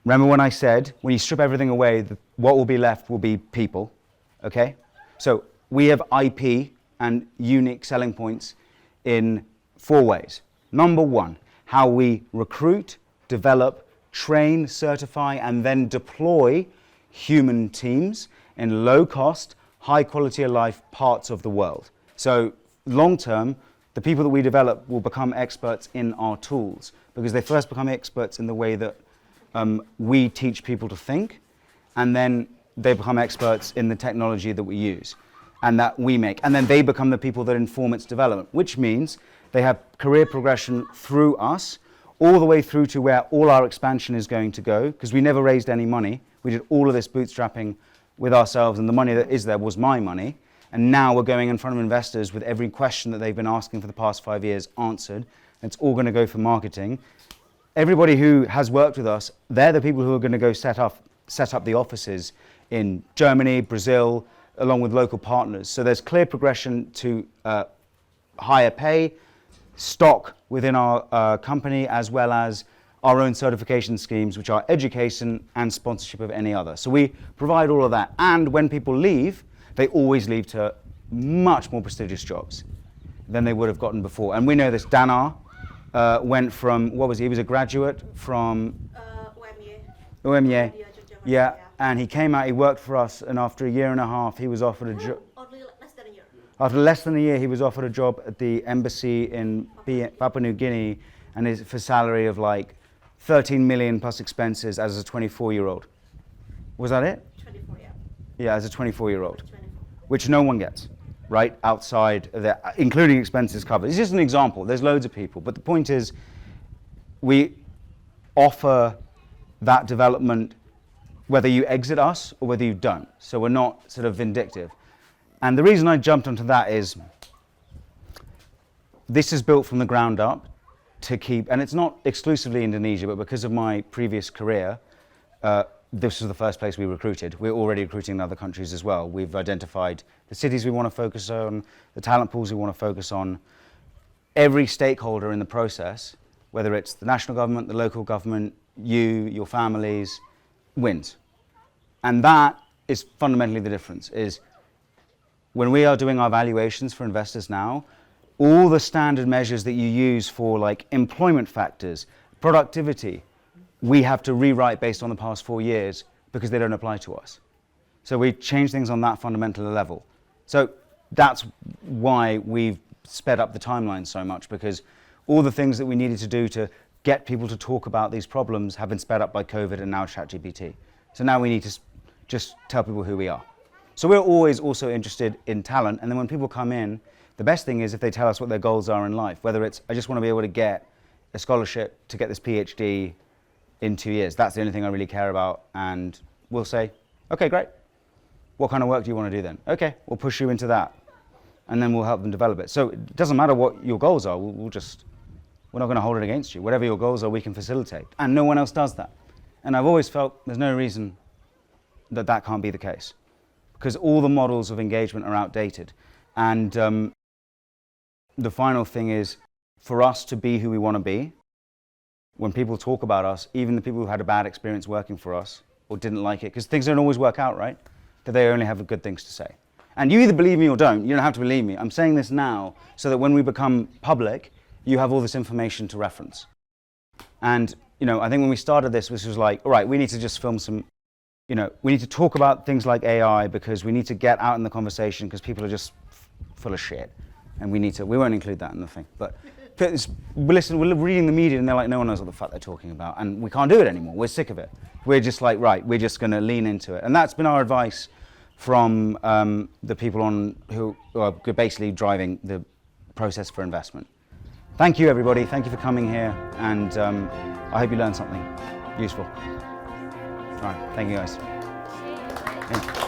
Remember when I said, when you strip everything away, what will be left will be people, okay? So we have IP and unique selling points in 4 ways. Number 1, how we recruit, develop, train, certify, and then deploy human teams in low-cost, high quality of life parts of the world. So long term, the people that we develop will become experts in our tools because they first become experts in the way that we teach people to think, and then they become experts in the technology that we use and that we make. And then they become the people that inform its development, which means they have career progression through us, all the way through to where all our expansion is going to go, because we never raised any money. We did all of this bootstrapping with ourselves, and the money that is there was my money. And now we're going in front of investors with every question that they've been asking for the past 5 years answered. It's all going to go for marketing. Everybody who has worked with us, they're the people who are going to go set up the offices in Germany, Brazil, along with local partners. So there's clear progression to higher pay, stock within our company, as well as our own certification schemes, which are education and sponsorship of any other. So we provide all of that. And when people leave, they always leave to much more prestigious jobs than they would have gotten before. And we know this. Danar went from, what was he? He was a graduate from OMA. Yeah, and he came out, he worked for us, and after a year and a half, he was offered a job. Only less than a year. After less than a year, he was offered a job at the embassy in Papua New Guinea, and his for salary of like 13 million plus expenses as a 24-year-old. Was that it? 24, yeah. Yeah, as a 24-year-old, which no one gets, right? Outside of that, including expenses covered. It's just an example. There's loads of people, but the point is, we offer that development whether you exit us or whether you don't. So we're not sort of vindictive. And the reason I jumped onto that is this is built from the ground up to keep, and it's not exclusively Indonesia, but because of my previous career, this was the first place we recruited. We're already recruiting in other countries as well. We've identified the cities we want to focus on, the talent pools we want to focus on. Every stakeholder in the process, whether it's the national government, the local government, you, your families, wins. And that is fundamentally the difference, is when we are doing our valuations for investors now, all the standard measures that you use for like employment factors, productivity, we have to rewrite based on the past 4 years because they don't apply to us. So we change things on that fundamental level. So that's why we've sped up the timeline so much, because all the things that we needed to do to get people to talk about these problems have been sped up by COVID and now ChatGPT. So now we need to just tell people who we are. So we're always also interested in talent, and then when people come in, the best thing is if they tell us what their goals are in life, whether it's, I just want to be able to get a scholarship to get this PhD in 2 years. That's the only thing I really care about. And we'll say, okay, great. What kind of work do you want to do then? Okay, we'll push you into that. And then we'll help them develop it. So it doesn't matter what your goals are. We're not going to hold it against you. Whatever your goals are, we can facilitate. And no one else does that. And I've always felt there's no reason that that can't be the case, because all the models of engagement are outdated. And the final thing is, for us to be who we want to be, when people talk about us, even the people who had a bad experience working for us or didn't like it, because things don't always work out, right? That they only have good things to say. And you either believe me or don't. You don't have to believe me. I'm saying this now so that when we become public, you have all this information to reference. And, you know, I think when we started this was like, all right, we need to just film some, you know, we need to talk about things like AI because we need to get out in the conversation because people are just full of shit. And we won't include that in the thing. But we're reading the media and they're like, no one knows what the fuck they're talking about. And we can't do it anymore. We're sick of it. We're just like, right, we're just going to lean into it. And that's been our advice from the people who are basically driving the process for investment. Thank you, everybody. Thank you for coming here. And I hope you learned something useful. All right. Thank you, guys. Yeah.